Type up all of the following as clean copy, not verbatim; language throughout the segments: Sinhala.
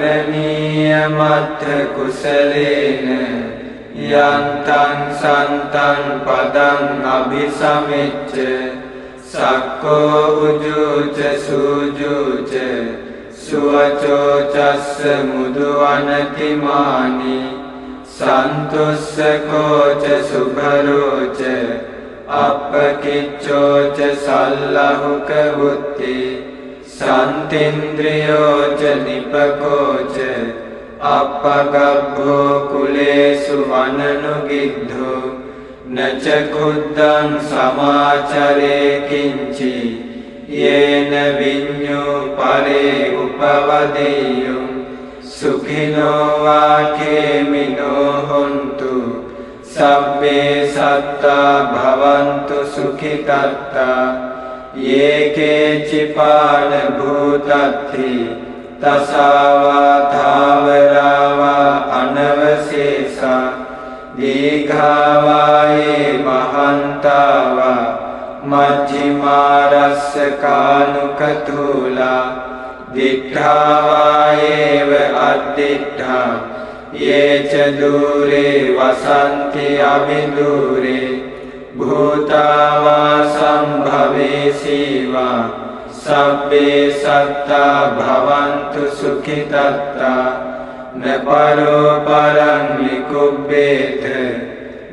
කරණීයමත්ථ කුසලේන යන්තං සන්තං පදං අභිසමෙච්ච සක්කෝ උජුච සූජුච සුවචෝ චස්ස මුදුවනතිමානි සන්තුස්සකෝච සුභරෝච අප්පකිච්චෝච සල්ලහුක වුත්ති සන්තින්ද්‍රියෝච නිපකෝච අප්පගබ්බෝ කුලේසු වනනුගිද්ධෝ නච කුද්දං සමාචරේ කිංචි යේන විඤ්ඤෝ පරේ උපවදෙය්‍යං සුඛිනෝ වාඛේමිනෝ හොන්තු සබ්බේ සත්තා භවන්තු සුඛිතත්තා යේකේ චිපාන භූතත්ථි තසාවා ධාවරාවා අනවශේෂා දීඝාවායේ මහන්තාවා මජ්ක්‍ධිමාරස්ස කානුකතූලා දිඨාවායේව අද්දිඨා යේච දූරේ වසන්ති අවිදූරේ භූතාවා සම්භවේසීවා සබ්බේ සත්තා භවන්තු සුඛිතත්තා නපරෝ පරං ලිකුබ්බේත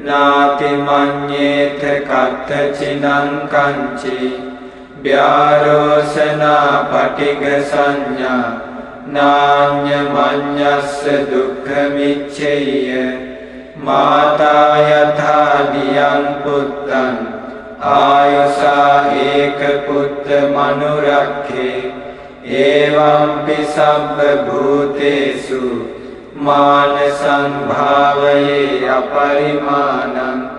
නාති මඤ්ඤේත කත්තචිනං කංචි ව්‍යාරෝසනා පටිඝ සංඥා නාඤ්ඤ මඤ්ඤස්ස දුක්ඛ මිච්ඡේය මාතා යථා දියං පුත්තං ආයුසා ඒක පුත්ත මනුරක්ඛේ එවංපි සබ්බ භූතේසු මාන සංභාවයේ අපරිමාණං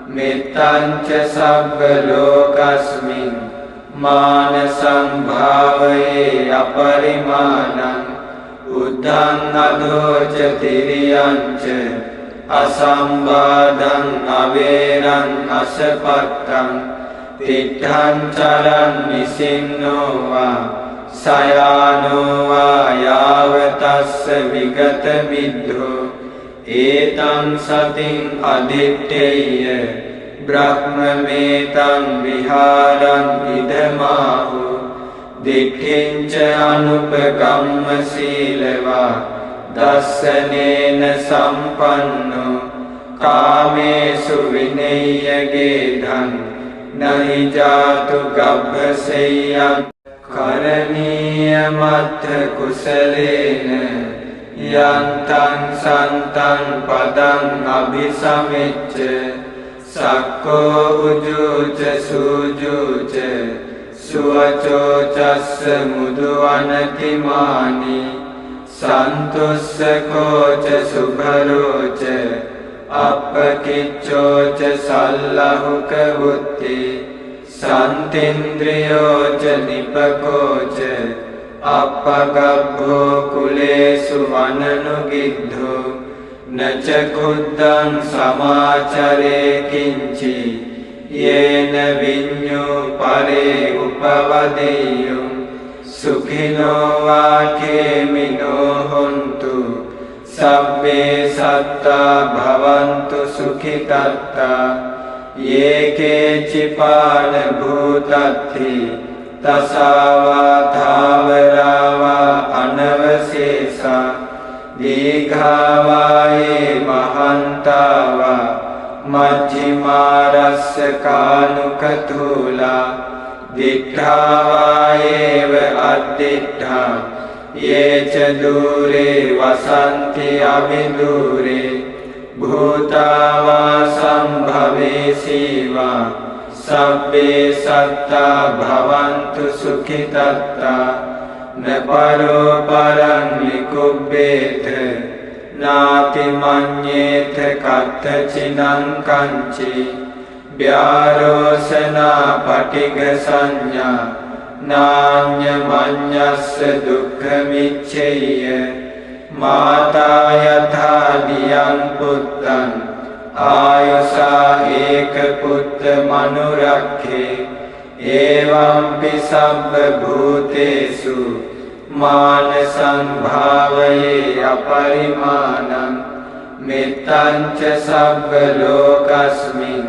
මෙත්තං ච සබ්බ ලෝකස්මින් මාන සංභාවයේ අපරිමාණං උද්ධං අදෝච තිරියං ච අසම්බාධං අවේරං අසපත්තං තිට්ඨං චරං නිසින්නෝ වා සයානෝ වා යාවතස්ස විගත මිද්ධෝ ඒතං සතින් අදිත්තේය බ්‍රහ්මමේතං විහාරං ඉදමාහු දික්ඛින්ච අනුපගම්ම සීලවා දස්සනේන සම්පන්නෝ කාමේසු විනය්‍යගේ ධං නහි ජාතු ගබ්බසෙය්‍යං කරණීයමත්ථ කුසලේන යන්තං සන්තං පදං අභිසමෙච්ච සක්කෝ උජුච සූජුච සුවචෝ චස්ස මුදුවනතිමානි සන්තුස්සකෝච සුභරෝච අප්පකිච්චෝච සල්ලහුක වුත්ති සන්තින්ද්‍රියෝච නිපකෝච අප්පගබ්බෝ කුලේසු වනනුගිද්ධෝ නච කුද්දං සමාචරේ කිංචි යේන විඤ්ඤෝ පරේ උපවදෙය්‍යං සුඛිනෝ වාඛේමිනෝ හොන්තු සබ්බේ සත්තා භවන්තු සුඛිතත්තා යේකේ චිපාන භූතත්ථි තසාවා ධාවරාවා අනවශේෂා දීඝාවායේ මහන්තාවා මජ්ක්‍ධිමාරස්ස කානුකතූලා දිඨාවායේව අද්දිඨා යේච දූරේ වසන්ති අවිදූරේ භූතාවා සම්භවේසීවා සබ්බේ සත්තා භවන්තු සුඛිතත්තා නපරෝ පරං ලිකුබ්බේත නාති මඤ්ඤේත කත්තචිනං කංචි ව්‍යාරෝසනා පටිඝ සංඥා නාඤ්ඤ මඤ්ඤස්ස දුක්ඛ මිච්ඡේය මාතා යථා දියං පුත්තං ආයුසා ඒක පුත්ත මනුරක්ඛේ එවංපි සබ්බ භූතේසු मान संभावये अपरिमाणं मित्तञ्च सर्वलोकस्मिन्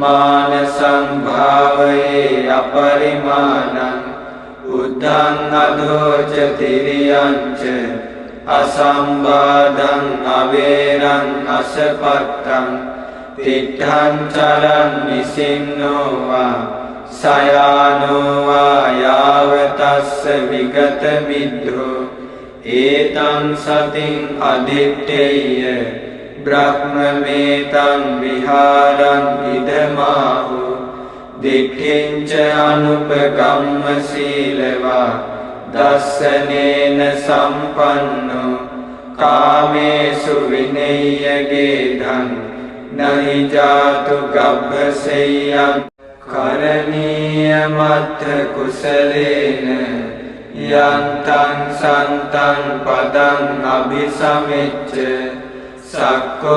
मान संभावये अपरिमाणं उद्धं अधोच तिर्यञ्च असंबाधं अवेरं असपत्तं तिष्ठं चरन् निसिन्नो वा सयानो वा यावतस्य विगतमिद्धो एतं सतिं अधिष्ठेय ब्रह्ममेतं विहारम् इदमाहु दिट्ठिं च अनुपगम्यशीलवा दर्शनेन सम्पन्नो कामेषु विनय्यगेधं न हि जातु गभ्यशय्यं करणीयमथ कुशलेन यन्तं सन्तं पदम् अभिसमिच्य सक्को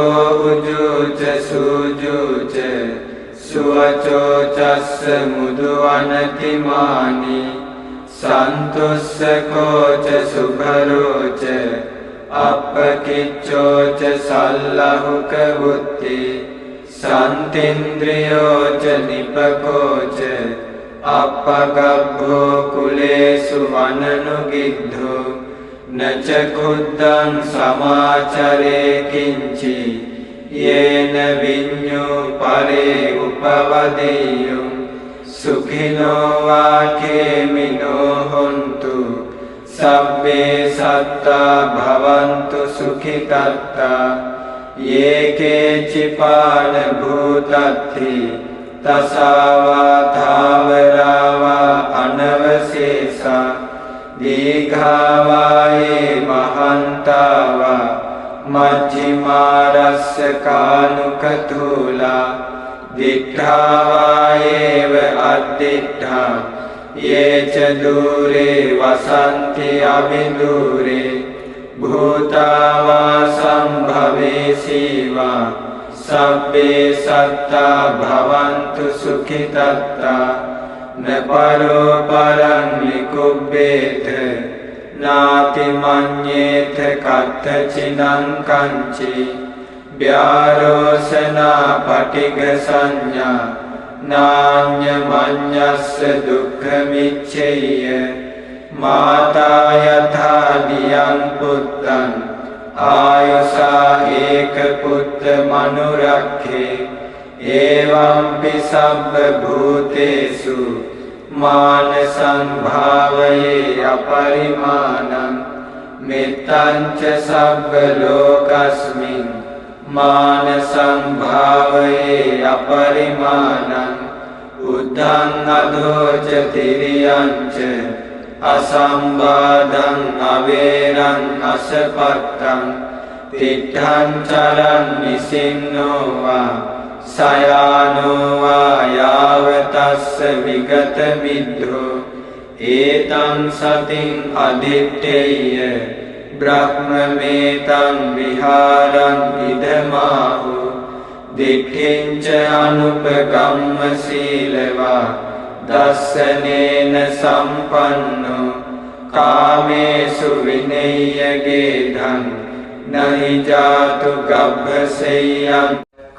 उजूच सुजूच सुवचोचस्य मुदुवनतिमानि सन्तुष्यकोच सुभरोच अपकिच्चोच सल्लहुकवुत्ति सन्तीन्द्रियोच निपकोच अपगभ्भो कुलेषु वननुगिद्धो न च खुद्धं समाचरे किञ्चि येन विඤ्ञो परे उपवदेयुं सुखिनो वा खेमिनो हन्तु सब्बे सत्ता भवन्तु सुखितत्ता ये केचिपान भूतत्थि तसा वा थावरा वा अनवशेषा दीर्घा वा ये महन्ता वा मध्यमारस्य कानुकथूला दिट्ठा वा एव अदिट्ठा ये च दूरे वसन्ति अविदूरे भूता वा सम्भवेशी वा सब्बे सत्ता भवन्तु सुखितत्ता न परो परं निकुब्बेत नातिमन्येत कथचिनं कञ्चि व्यारोसना पटिगसंज्ञा नान्यमन्यस्य दुःखमिच्छेय माता यथा धियं पुत्रं आयुषा एकपुत्रमनुरक्षे एवंपि सर्वभूतेषु मान संभावये अपरिमाणं मित्तञ्च सर्वलोकस्मिन् मान संभावये अपरिमाणं उद्धं अधोच तिर्यञ्च असंबाधं अवेरं असपत्तं तिष्ठं चरन् निसिन्नो वा सयानो वा यावतस्य विगतमिद्धो एतं सतिं अधिष्ठेय ब्रह्ममेतं विहारम् इदमाहु दिट्ठिं च अनुपगम्यशीलवा दर्शनेन सम्पन्नो कामेषु विनय्यगेधं न हि जातु गभ्यशय्यं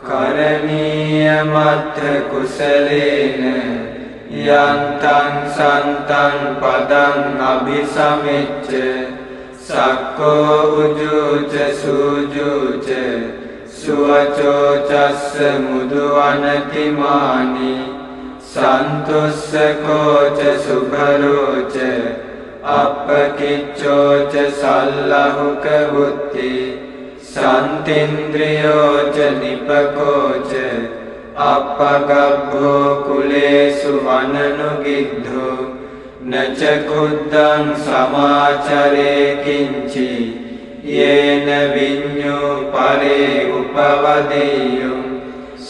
करणीयमथ कुशलेन यन्तं सन्तं पदम् अभिसमिच्य सक्को उजूच सुजूच सुवचोचस्य मुदुवनतिमानि सन्तुष्यकोच सुभरोच अपकिच्चोच सल्लहुकवुत्ति सन्तीन्द्रियोच निपकोच अपगभ्भो कुलेषु वननुगिद्धो न च खुद्धं समाचरे किञ्चि येन विඤ्ञो परे उपवदेयुं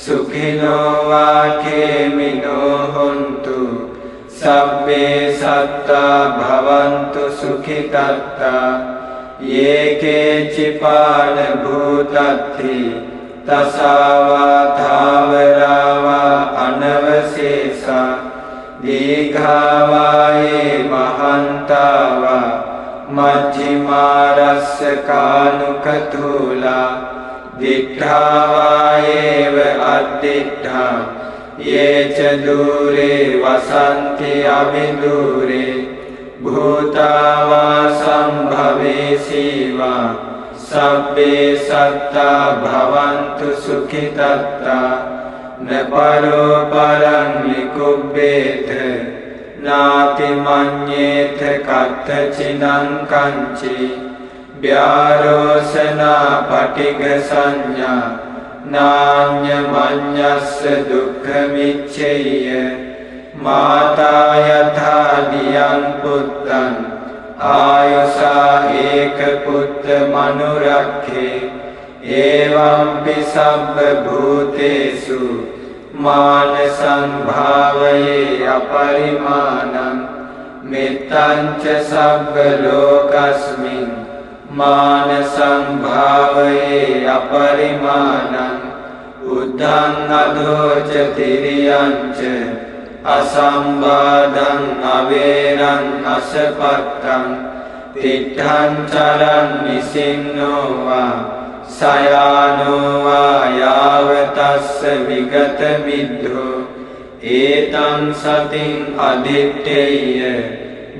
सुखिनो वा खेमिनो हन्तु सब्बे सत्ता भवन्तु सुखितत्ता ये केचिपान भूतत्थि तसा वा थावरा वा अनवशेषा दीर्घा वा ये महन्ता वा මජ්ජිමාරස්ස කානුකතුලා දිඨාවායේව අද්දිඨා යේච දූරේ වසන්ති අවිදූරේ භූතාවා සම්භවේසීවා සබ්බේ සත්තා භවන්තු සුඛිතත්තා නපරෝ පරං නිකුබ්බේත නාති මඤ්ඤේත කත්තචිනං කංචි ව්‍යාරෝසනා පටිඝ සංඥා නාඤ්ඤ මඤ්ඤස්ස දුක්ඛ මිච්ඡේය මාතා යථා දියං පුත්තං ආයුසා ඒක පුත්ත මනුරක්ඛේ එවංපි සබ්බ භූතේසු මාන සංභාවයේ අපරිමාණං මෙත්තං ච සබ්බ ලෝකස්මින් මාන සංභාවයේ අපරිමාණං උද්ධං අධෝච තිරියං ච අසම්බාධං අවේරං අසපත්තං තිට්ඨං චරං නිසින්නෝ වා සයානෝ වා යාවතස්ස විගත මිද්ධෝ ඒතං සතින් අදිත්තේය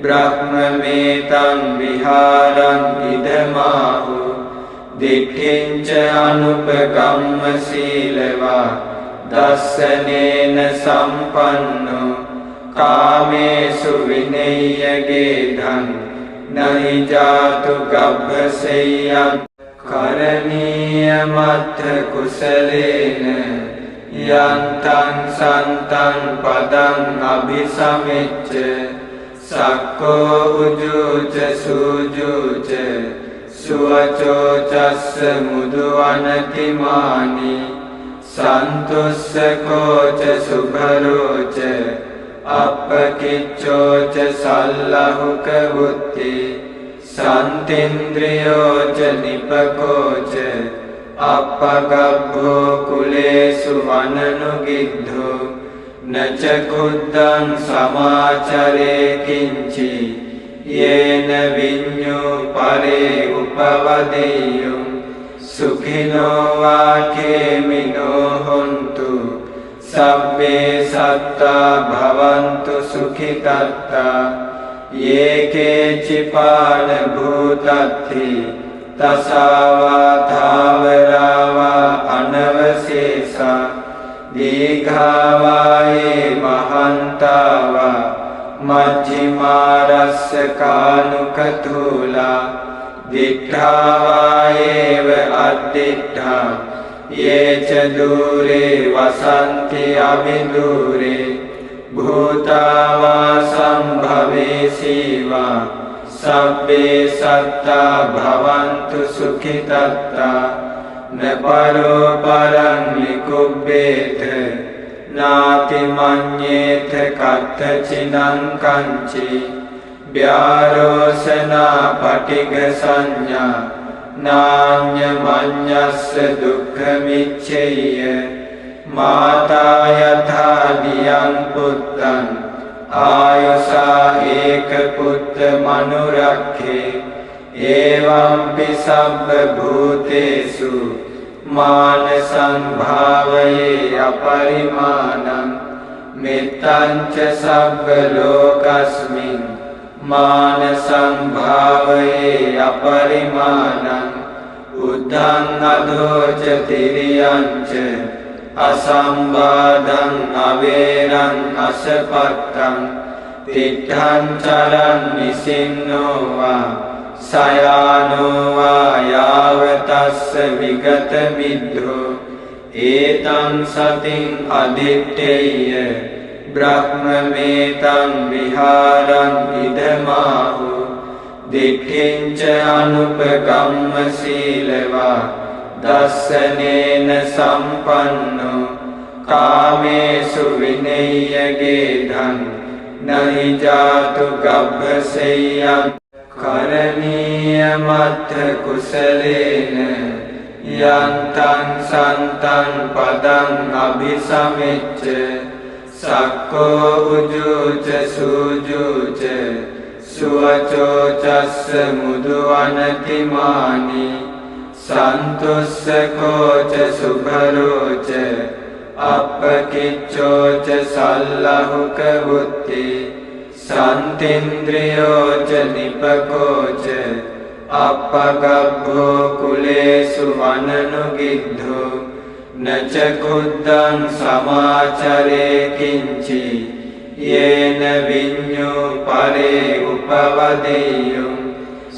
බ්‍රහ්මමේතං විහාරං ඉදමාහු දිට්ඨිංච අනුපගම්ම සීලවා දස්සනේන සම්පන්නෝ කාමේසු විනය්‍යගේ ධන් නහි ජාතු ගබ්බසෙය්‍යං කරණීය මත්ථ කුසලේන යන්තං සන්තං පදං අභිසමෙච්ච සක්කෝ උජුච සූජුච සුවචෝ චස්ස මුදුවනතිමානි සන්තුස්සකෝච සුභරෝච අප්පකිච්චෝච සල්ලහුක වුත්ති සන්තින්ද්‍රියෝච නිපකෝච අප්පගබ්බෝ කුලේසු වනනුගිද්ධෝ නච කුද්දං සමාචරේ කිංචි යේන විඤ්ඤෝ පරේ උපවදෙය්‍යෝ සුඛිනෝ වාඛේමිනෝ හොන්තු සබ්බේ සත්තා භවන්තු සුඛිතත්තා යේකේ චිපාන භූතත්ති තසාවා ධාවරාවා අනවශේෂා දීඝාවායේ මහන්තාවා මජ්ජිමාරස්ස කානුකතුලා දිඨාවායේව අද්දිඨා යේච දූරේ වසන්ති අවිදූරේ භූතාවා සම්භවේසීවා සබ්බේ සත්තා භවන්තු සුඛිතත්තා නපරෝ පරං නිකුබ්බේත නාති මඤ්ඤේත කත්තචිනං කංචි ව්‍යාරෝසනා පටිඝ සංඥා නාඤ්ඤ මඤ්ඤස්ස දුක්ඛ මිච්ඡේය මාතා යථා දියං පුත්තං ආයුසා ඒක පුත්ත මනුරක්ඛේ එවංපි සබ්බ භූතේසු මාන සංභාවයේ අපරිමාණං මෙත්තං ච සබ්බ ලෝකස්මින් මාන සංභාවයේ අපරිමාණං උද්ධං අධෝච තිරියං ච අසම්බාධං අවේරං අසපත්තං තිට්ඨං චරං නිසින්නෝ වා සයානෝ වා යාවතස්ස විගත මිද්ධෝ ඒතං සතින් අදිත්තේය බ්‍රහ්මමේතං විහාරං ඉදමාහු දිට්ඨිංච අනුපගම්ම සීලවා දස්සනේන සම්පන්නෝ කාමේසු විනය්‍යගේ ධන් නහි ජාතු ගබ්බසෙය්‍යං කරණීය මත්ථ කුසලේන යන්තං සන්තං පදං අභිසමෙච්ච සක්කෝ උජුච සූජුච සුවචෝචස්ස මුදුවනතිමානි සන්තුස්සකෝච සුභරෝච අප්පකිච්චෝච සල්ලහුක බුද්ධි සන්තින්ද්‍රියෝච නිපකෝච අප්පගබ්බෝ කුලේසු වනනුගිද්ධෝ නච කුද්දං සමාචරේ කිංචි යේන විඤ්ඤෝ පරේ උපවදෙය්‍යං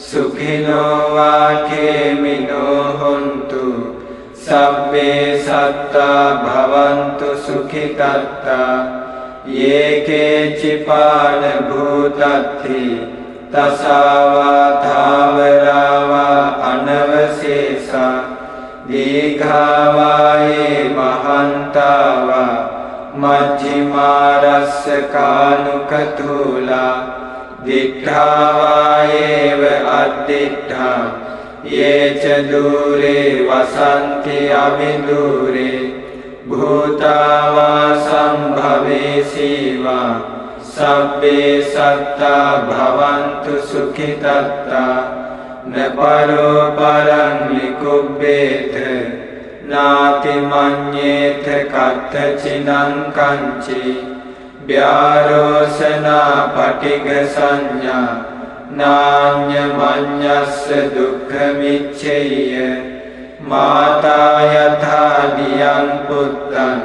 සුඛිනෝ වාකේමිනෝ හොන්තු සබ්බේ සත්තා භවන්තු සුඛිතත්තා යේකේචිපාන භූතත්ථි තසාවා ධාවරාවා අනවශේෂා දීඝාවායේ මහන්තාවා මජ්ජිමාරස්ස කානුකතූලා දිඨාවායේව අද්දිඨා යේච දූරේ වසන්ති අවිදූරේ භූතාවා සම්භවේසීවා සබ්බේ සත්තා භවන්තු සුඛිතත්තා නපරෝ පරං ලිකුබ්බේත නාති මඤ්ඤේත කත්තචිනං කංචි ව්‍යාරෝසනා පටිග සංඥා නාඤ්ඤ මඤ්ඤස්ස දුක්ඛ මිච්ඡේය මාතා යථා දියං පුත්තං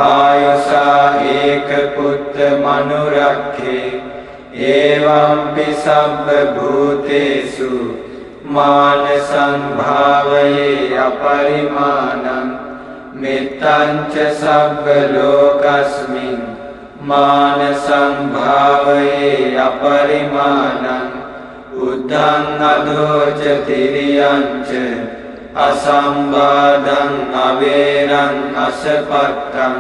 ආයුසා ඒක පුත්ත මනුරක්ඛේ එවං පිසබ්බ භූතේසු මාන සංභාවයේ අපරිමාණං මෙත්තං ච සබ්බ ලෝකස්මින් මාන සංභාවයේ අපරිමාණං උද්ධං අදෝච තිරියං ච අසම්බාධං අවේරං අසපත්තං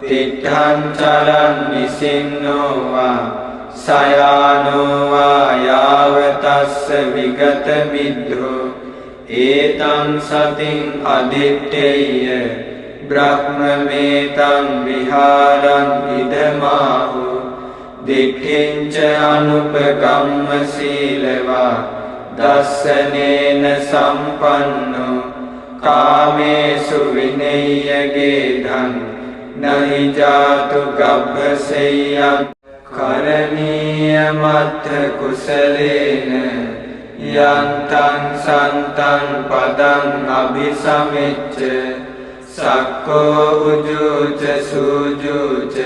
තිට්ඨං චරං නිසින්නෝ වා සයානෝ වා යාවතස්ස විගත මිද්ධෝ ඒතං සතින් අදිත්තේය බ්‍රහ්මමේතං විහාරං ඉදමාහු දික්ඛින්ච අනුපගම්ම සීලවා දස්සනේන සම්පන්නෝ කාමේසු විනය්‍යගේ ධන් නහි ජාතු ගබ්බසෙය්‍යං කරණීය මත්ථ කුසලේන යන්තං සන්තං පදං අභිසමෙච්ච සක්කෝ උජුච සූජුච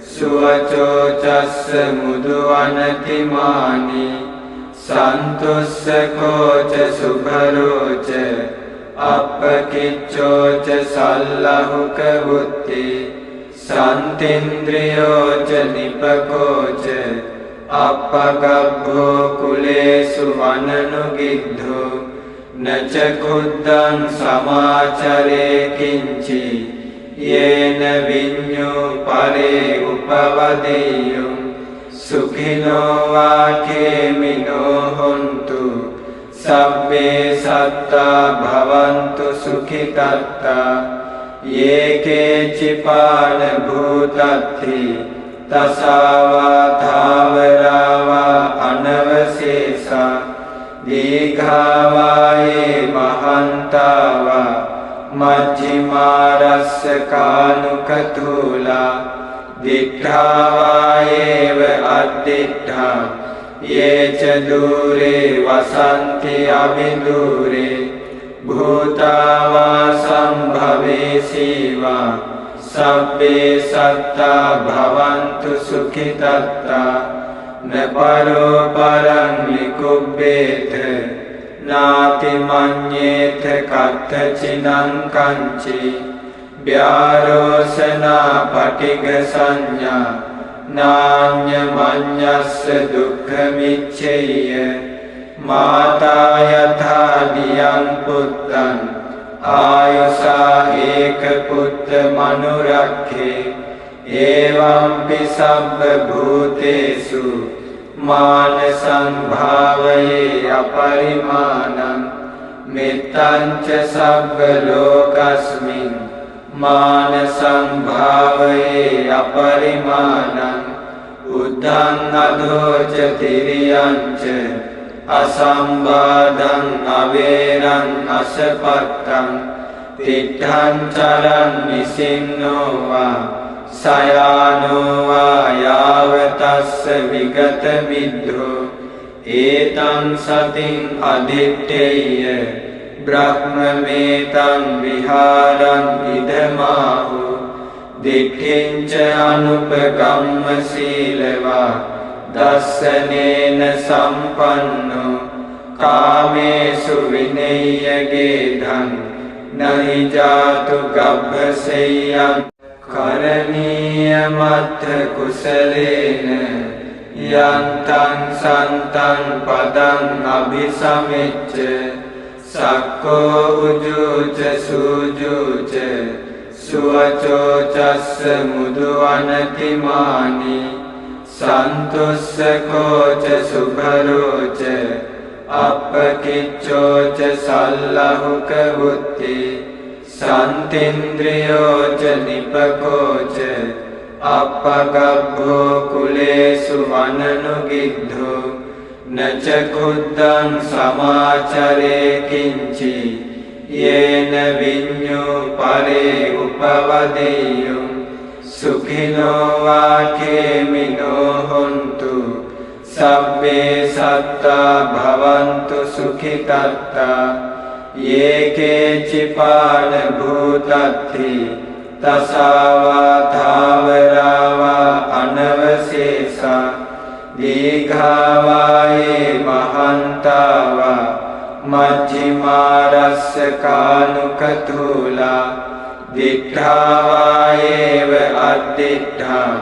සුවචෝචස්ස මුදුවනතිමානි සන්තුස්සකෝච සුභරෝච අප්පකිච්චෝච සල්ලහුක බුද්ධි සන්තින්ද්‍රියෝච නිපකෝච අප්පගබ්බෝ කුලේසු වනනුගිද්ධෝ නච කුද්දං සමාචරේ කිංචි යේන විඤ්ඤෝ පරේ උපවදෙය්‍යං සුඛිනෝ වාකේමිනෝ හොන්තු සබ්බේ සත්තා භවන්තු සුඛිතත්තා යේකේචිපාන භූතත්ථි තසාවා ධාවරාවා අනවශේෂා දීඝාවායේ මහන්තාවා මජ්ජිමාරස්ස කානුකතූලා දිඨාවායේව අද්දිඨා යේච දූරේ වසන්ති අවිදූරේ භූතාවා සම්භවේසීවා සබ්බේ සත්තා භවන්තු සුඛිතත්තා නපරෝ පරං ලිකුබ්බේත නාති මඤ්ඤේත කත්තචිනං කංචි ව්‍යාරෝසනා පටිග සංඥා නාඤ්ඤ මඤ්ඤස්ස දුක්ඛ මිච්ඡේය මාතා යථා දියං පුත්තං ආයුසා ඒක පුත්ත මනුරක්ඛේ එවං පිසබ්බ භූතේසු මාන සංභාවයේ අපරිමාණං මෙත්තං ච සබ්බ ලෝකස්මින් මාන සංභාවයේ අපරිමාණං උද්ධං අදෝච තිරියංච අසම්බාධං අවේරං අසපත්තං තිට්ඨං චරං නිසින්නෝවා සයානෝවා යාවතස්ස විගත මිද්ධෝ ඒතං සතින් අදිත්තේය බ්‍රහ්මමේතං විහාරං ඉදමාහු දිට්ඨිංච අනුපගම්ම සීලවා දස්සනේන සම්පන්නෝ කාමේසු විනය්‍යගේ ධං නහි ජාතු ගබ්බසෙය්‍යං කරණීය මත්ථ කුසලේන යන්තං සන්තං පදං අභිසමෙච්ච සක්කෝ උජුච සූජුච සුවචෝ චස්ස මුදුවනතිමානි සන්තුස්සකෝච සුභරෝච අප්පකිච්චෝච සල්ලහුක වුත්ති සන්තින්ද්‍රියෝච නිපකෝච අප්පගබ්බෝ කුලේසු වනනුගිද්ධෝ නච කුද්දං සමාචරේ කිංචි යේන විඤ්ඤෝ පරේ උපවදෙය්‍යෝ සුඛිනෝ වාකේමිනෝ හොන්තු සබ්බේ සත්තා භවන්තු සුඛිතත්තා යේකේ චිපාන භූතත්ති තසාවා ධාවරාවා අනවශේෂා දීඝාවායේ මහන්තාවා මජ්ජිමාරස්ස කානුකතුලා දිඨාවායේව අද්දිඨා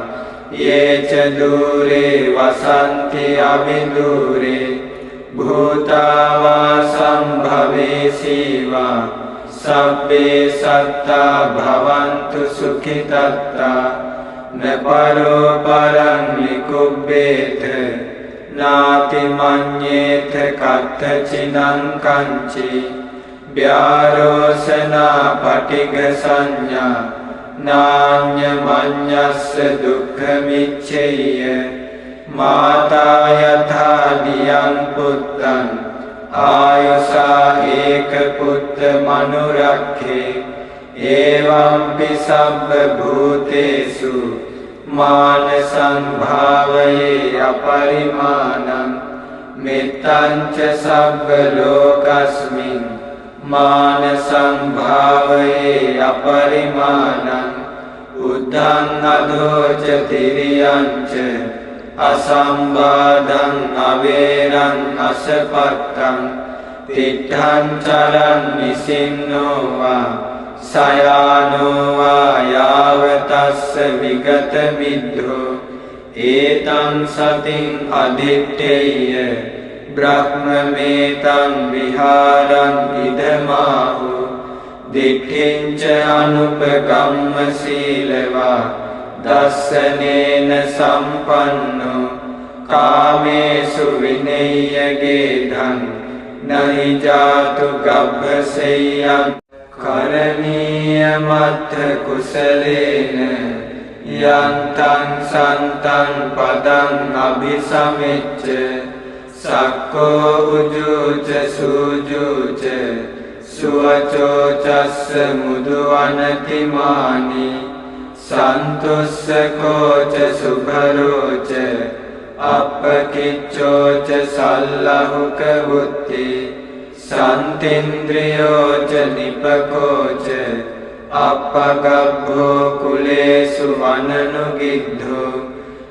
යේච දූරේ වසන්ති අවිදූරේ භූතාවා සම්භවේසීවා සබ්බේ සත්තා භවන්තු සුඛිතත්තා නපරෝ පරං නිකුබ්බේත නාති මඤ්ඤේත කත්තචිනං කංචි ව්‍යාරෝසනා පටිඝ සංඥා නාඤ්ඤ මඤ්ඤස්ස දුක්ඛමිච්ඡේය මාතා යථා දියං පුත්තං ආයසා ඒක පුත්ත මනුරක්ඛේ එවං සබ්බ භූතේසු මාන සංභාවයේ අපරිමාණං මෙත්තං ච සබ්බ ලෝකස්මින් මාන සංභාවයේ අපරිමාණං උද්ධං අදෝච තිරියංච අසම්බාධං අවේරං අසපත්තං තිට්ඨං චරං නිසින්නෝවා සයානෝවා යාවතස්ස විගත මිද්ධෝ ඒතං සතින් අදිත්තේය බ්‍රහ්මමේතං විහාරං ඉදමාහු දිට්ඨිංච අනුපගම්ම සීලවා දස්සනේන සම්පන්නෝ කාමේසු විනය්‍යගේ ධං නහි ජාතු ගබ්බසෙය්‍යං කරණීය මත්ථ කුසලේන යන්තං සන්තං පදං අභිසමෙච්ච සක්කෝ උජුච සූජුච සුවචෝ චස්ස මුදුවනතිමානි සන්තුස්සකෝච සුභරෝච අප්පකිච්චෝච සල්ලහුක වුත්ති සන්තින්ද්‍රියෝච නිපකෝච අප්පගබ්බෝ කුලේසු වනනුගිද්ධෝ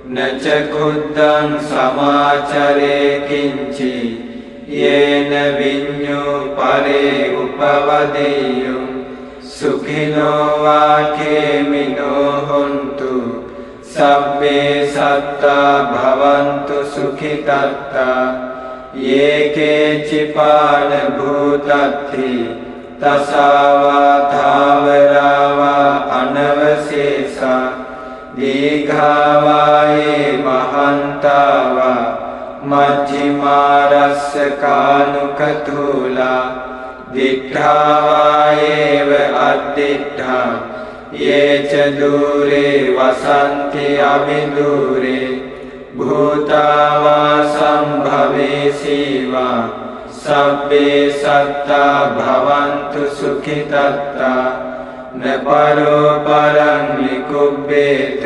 නච කුද්දං සමාචරේ කිංචි යේන විඤ්ඤෝ පරේ උපවදෙය්‍යෝ සුඛිනෝ වාකේමිනෝ හොන්තු සබ්බේ සත්තා භවන්තු සුඛිතත්තා යේකේ චිපාන භූතත්ති තසාවා ධාවරාවා අනවශේෂා දීඝාවායේ මහන්තාවා මජ්ජිමාරස්ස කානුකතුලා දිඨාවායේව අද්දිඨා යේච දූරේ වසන්ති අවිදූරේ भूतावा सम्भवेसीवा सब्बे सत्ता भवन्तु सुखितत्ता न परो परं निकुब्बेत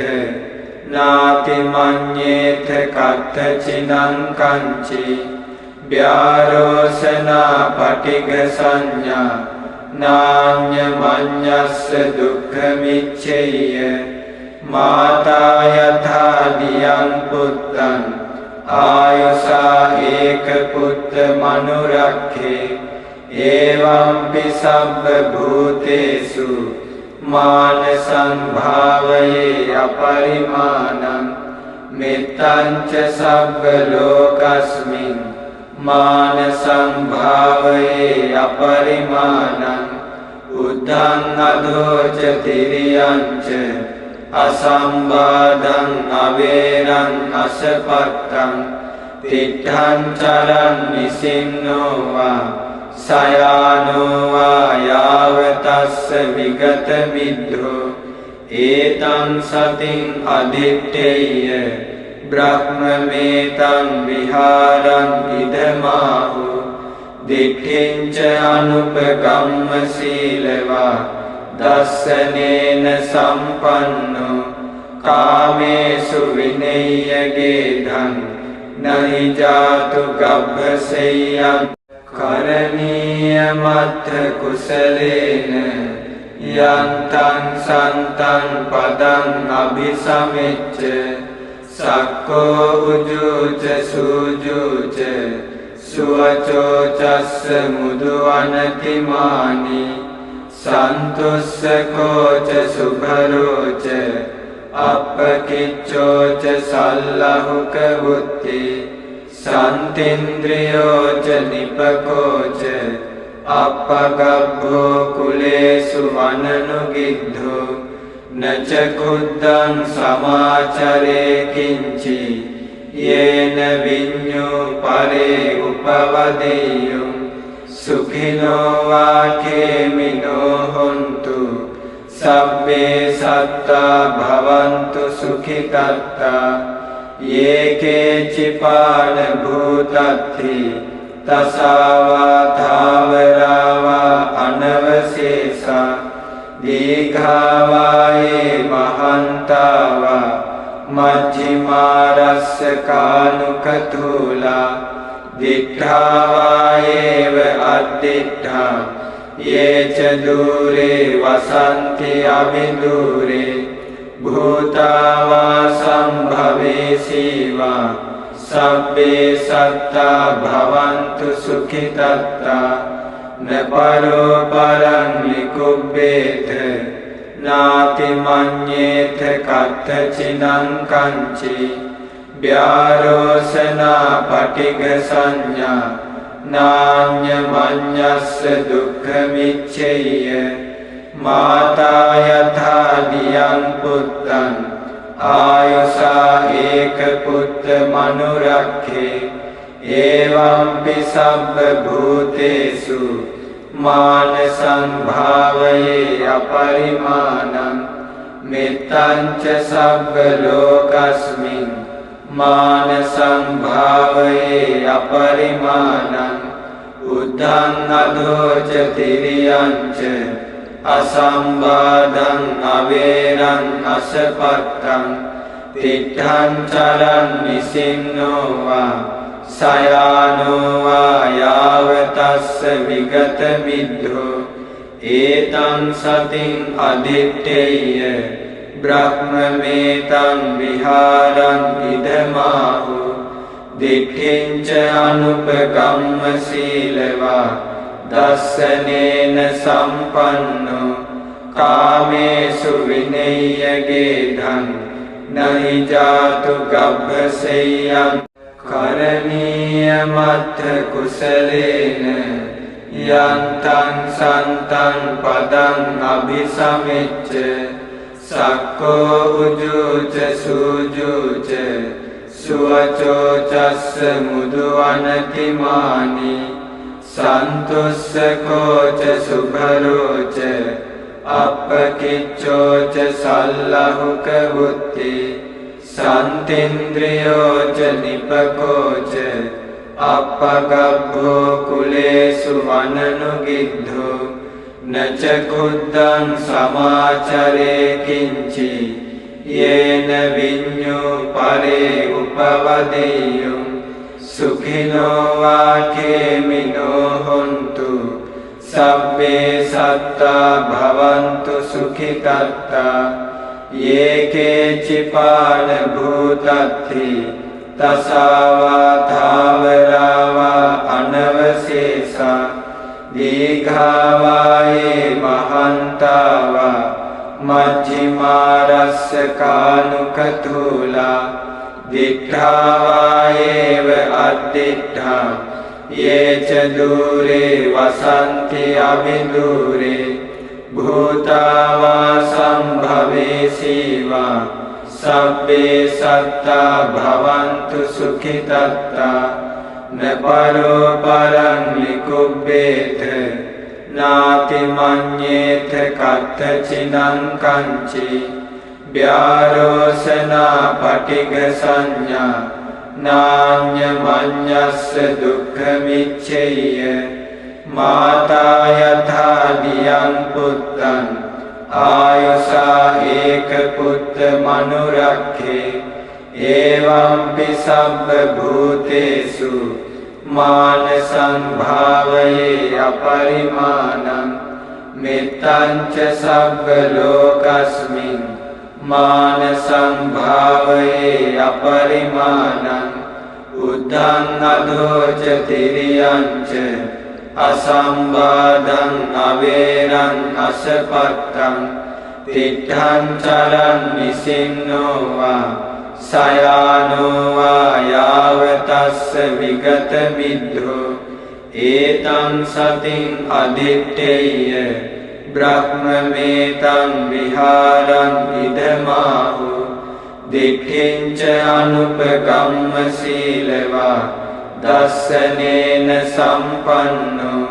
नाति मन्येत कथचिनं कंचि व्यारोसना पटिग संज्ञा नान्यमन्यस्य दुःखमिच्छेय माता यथा दियं पुत्रं आयुषा एकपुत्रमनुरक्षे एवंपि सर्वभूतेषु मानसं भावये अपरिमाणं मित्तं च सर्वलोकस्मिन् मानसं भावये अपरिमाणं उद्धं अधो च तिर्यं च असंवादं अवेरं असपत्तं तिष्ठं चरन् निसिन्नो वा सयानो वा यावतस्य विगतमिद्धो एतं सतिं अधिष्ठेय ब्रह्ममेतं विहारं इदमाहु दिट्ठिं च अनुपगम्यशीलवा दर्शनेन सम्पन्नो कामेषु विनय्यगेधं न हि जातु गभ्यशय्यं करणीयमत्र कुशलेन यन्तं सन्तं पदम् अभिसमिच्य सक्को उजूच सूजूच सुवचोचस्य मुदुवनतिमानि सन्तुष्को च सुभरो च अपकिच्चो च सल्लहुकवुत्ति सन्तीन्द्रियो च निपको च अपगभ्भो कुलेषु वननुगिद्धो न च खुद्धं समाचरे किञ्चि येन विඤ्ञो परे उपवदेयुः सुखिनो वाखेमिनो हन्तु सब्बे सत्ता भवन्तु सुखितत्ता ये केचिपान भूतद्धि तसावा धावरावा अनवशेषा दीर्घावा ये महान्तावा मध्यमारस्य कानुकथूला दिट्ठावा एव अदिट्ठा ये च दूरे वसन्ति अविदूरे भूतावा सम्भवेसीवा सब्बे सत्ता भवन्तु सुखितत्ता न परो परं निकुब्बेत नाति मन्येत कथचिनं कंचि व्यारोसना पटिग संज्ञा नान्यमन्यस्य दुःखमिच्छेय माता यथा दियं पुत्रं आयुषा एकपुत्रमनुरक्षे एवंपि सर्वभूतेषु मानसं भावये अपरिमाणं मित्तं च सर्वलोकस्मिन् मानसं भावये अपरिमाणं उद्धं अधो च तिर्यं च असंवादं अवेरं असपत्तं तिष्ठं चरन् निसिन्नो वा सयानो वा यावतस्य विगतमिद्धो एतं सतिं अधिष्ठेय ब्रह्ममेतं विहारं इदमाहु दिट्ठिं च अनुपगम्यशीलवा दर्शनेन सम्पन्नो कामेषु विनय्यगेधं न हि जातु गभ्यशय्यं करणीयमत्र कुशलेन यन्तं सन्तं पदम् अभिसमिच्य सक्को उजूच सूजूच सुवचोचस्य मुदुवनतिमानि सन्तुष्को च सुभरो च अपकिच्चो च सल्लहुकवुत्ति සන්තේන්ද්‍රියෝච නිපකෝච අප්පගබ්බෝ කුලේසු අනනුගිද්ධෝ නච කුද්දං සමාචරේ කිංචි යේන විඤ්ඤෝ පරේ උපවදෙය්‍යෝ සුඛිනෝ වාකේමිනෝ හොන්තු සබ්බේ සත්තා භවන්තු සුඛිතත්තා යේකේ චිපාන භූතත්ති තසාවා ධාවරාවා අනවශේෂා දීඝාවායේ මහන්තාවා මජ්ක්‍ධිමාරස්ස කානුකතූලා දිඨාවායේව අද්දිඨා යේච දූරේ වසන්ති අවිදූරේ භූතාවා සම්භවේසීවා සබ්බේ සත්තා භවන්තු සුඛිතත්තා නපරෝ පරං ලිකුබ්බේත නාති මඤ්ඤේත කත්තචිනං කංචි ව්‍යාරෝසනා පටිඝ සංඥා නාඤ්ඤ මඤ්ඤස්ස දුක්ඛ මිච්ඡේය මාතා යථා දියං පුත්තං ආයුසා ඒක පුත්ත මනුරක්ඛේ එවං පිසබ්බ භූතේසු මාන සංභාවයේ අපරිමාණං මෙත්තං ච සබ්බ ලෝකස්මින් මාන සංභාවයේ අපරිමාණං උද්ධං අධෝච තිරියං ච අසම්බාධං අවේරං අසපත්තං තිට්ඨං චරං නිසින්නෝ වා සයානෝ වා යාවතස්ස විගත මිද්ධෝ ඒතං සතින් අදිත්තේය බ්‍රහ්මමේතං විහාරං ඉදමාහු දික්ඛින්ච අනුපගම්ම සීලවා දස්සනේන සම්පන්නෝ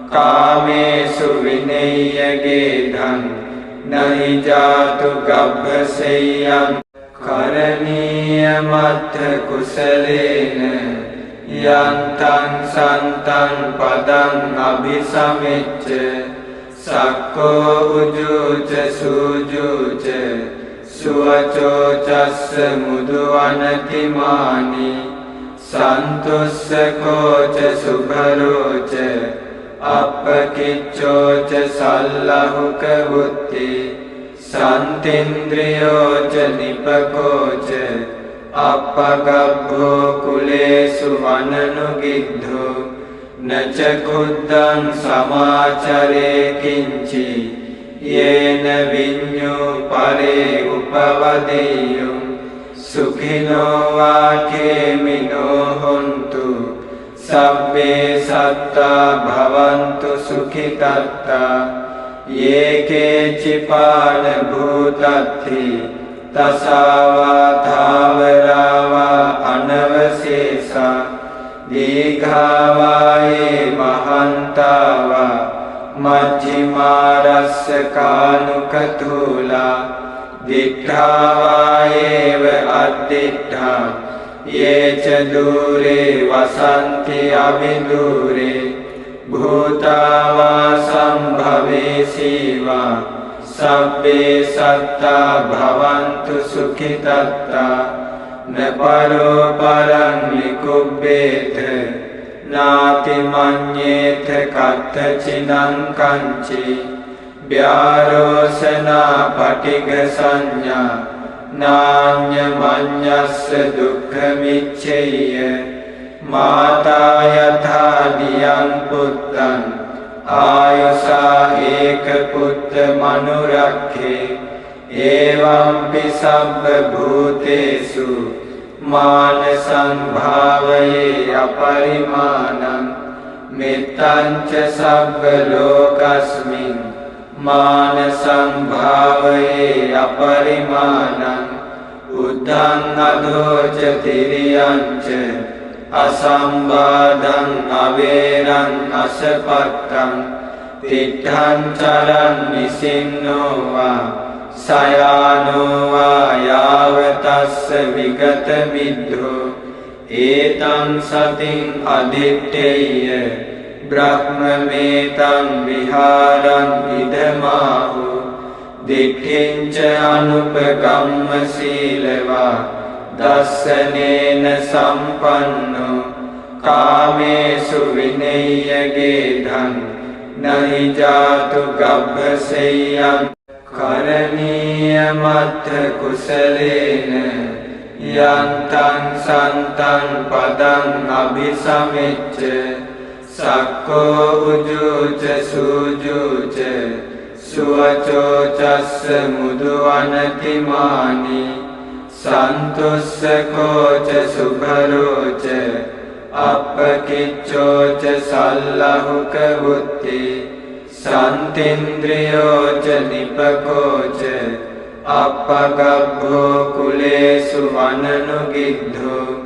කාමේසු විනේයගේ ධන් නහි ජාතු ගබ්බසෙය්‍යං කරණීය මත්ථ කුසලේන යන්තං සන්තං පදං අභිසමෙච්ච සක්කෝ උජුච සූජුච සුවචෝ චස්ස මුදුවනතිමානි සන්තුස්සකෝච සුභරෝච අප්පකිච්චෝච සල්ලහුක වුත්ති සන්තේන්ද්‍රියෝච නිපකෝච අප්පගබ්බෝ කුලේසු අනනුගිද්ධෝ නච කුද්දං සමාචරේ කිංචි යේන විඤ්ඤෝ පරේ උපවදෙය්‍යෝ සුඛිනෝ වාකේමිනෝ හොන්තු සබ්බේ සත්තා භවන්තු සුඛිතත්තා යේකේ චිපාන භූතත්ති තසාවා ධාවරාවා අනවශේෂා දීඝාවායේ මහන්තාවා මජ්ක්‍ධිමාරස්ස කානුකතූලා දිඨාවායේව අද්දිඨා යේච දූරේ වසන්ති අවිදූරේ භූතාවා සම්භවේසීවා සබ්බේ සත්තා භවන්තු සුඛිතත්තා නපරෝ පරං ලිකුබ්බේත නාති මඤ්ඤේත කත්තචිනං කංචි ව්‍යාරෝසනා පටිඝ සංඥා නාඤ්ඤ මඤ්ඤස්ස දුක්ඛ මිච්ඡේය මාතා යථා දියං පුත්තං ආයුසා ඒක පුත්ත මනුරක්ඛේ එවං පිසබ්බ භූතේසු මාන සංභාවයේ අපරිමාණං මෙත්තං ච සබ්බ ලෝකස්මින් මාන සංභාවයේ අපරිමාණං උද්ධං අධෝච තිරියං ච අසම්බාධං අවේරං අසපත්තං තිට්ඨං චරං නිසින්නෝ වා සයානෝ වායාවතස්ස විගත මිද්ධෝ ඒතං සතින් අදිත්තේය බ්‍රහ්මමේතං විහාරං ඉදමාහු දිට්ඨිංච අනුපගම්ම සීලවා දස්සනේන සම්පන්නෝ කාමේසු විනය්‍යගේ ධන් නහි ජාතු ගබ්බසෙය්‍යං කරණීය මත්ථ කුසලේන යන්තං සන්තං පදං අභිසමෙච්ච සක්කෝ උජුච සූජුච සුවචෝ චස්ස මුදුවනතිමානි සන්තුස්සකෝච සුභරෝච අප්පකිච්චෝච සල්ලහුක වුත්ති සන්තින්ද්‍රියෝච නිපකෝච අප්පගබ්බෝ කුලේසු වනනුගිද්ධෝ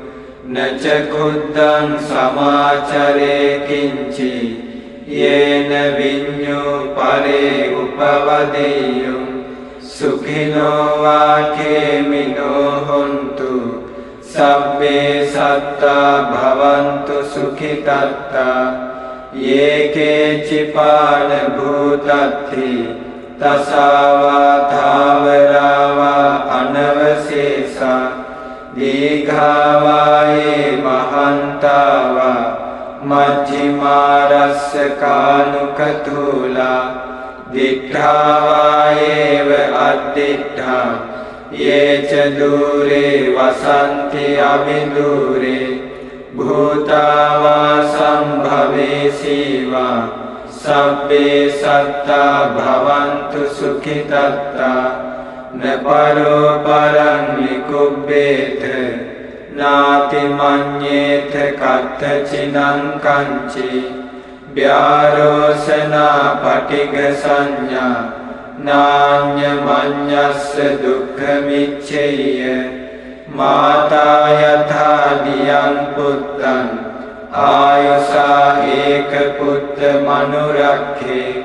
නච කුද්දං සමාචරේ කිංචි යේන විඤ්ඤෝ පරේ උපවදෙය්‍යං සුඛිනෝ වාකේමිනෝ හොන්තු සබ්බේ සත්තා භවන්තු සුඛිතත්තා යේකේ චිපාන භූතත්ති තසාවා ධාවරාවා අනවශේෂා දීඝාවායේ මහන්තාවා මජ්ජිමාරස්ස කානුකතූලා දිඨාවායේව අද්දිඨා යේච දූරේ වසන්ති අවිදූරේ භූතාවා සම්භවේසීවා සබ්බේ සත්තා භවන්තු සුඛිතත්තා නපරෝ පරං නිකුබ්බේත නාති මඤ්ඤේත කත්තචිනං කංචි ව්‍යාරෝසනා පටිඝ සංඥා නාඤ්ඤ මඤ්ඤස්ස දුක්ඛමිච්ඡේය මාතා යථා දියං පුත්තං ආයසා ඒක පුත්ත මනුරක්ඛේ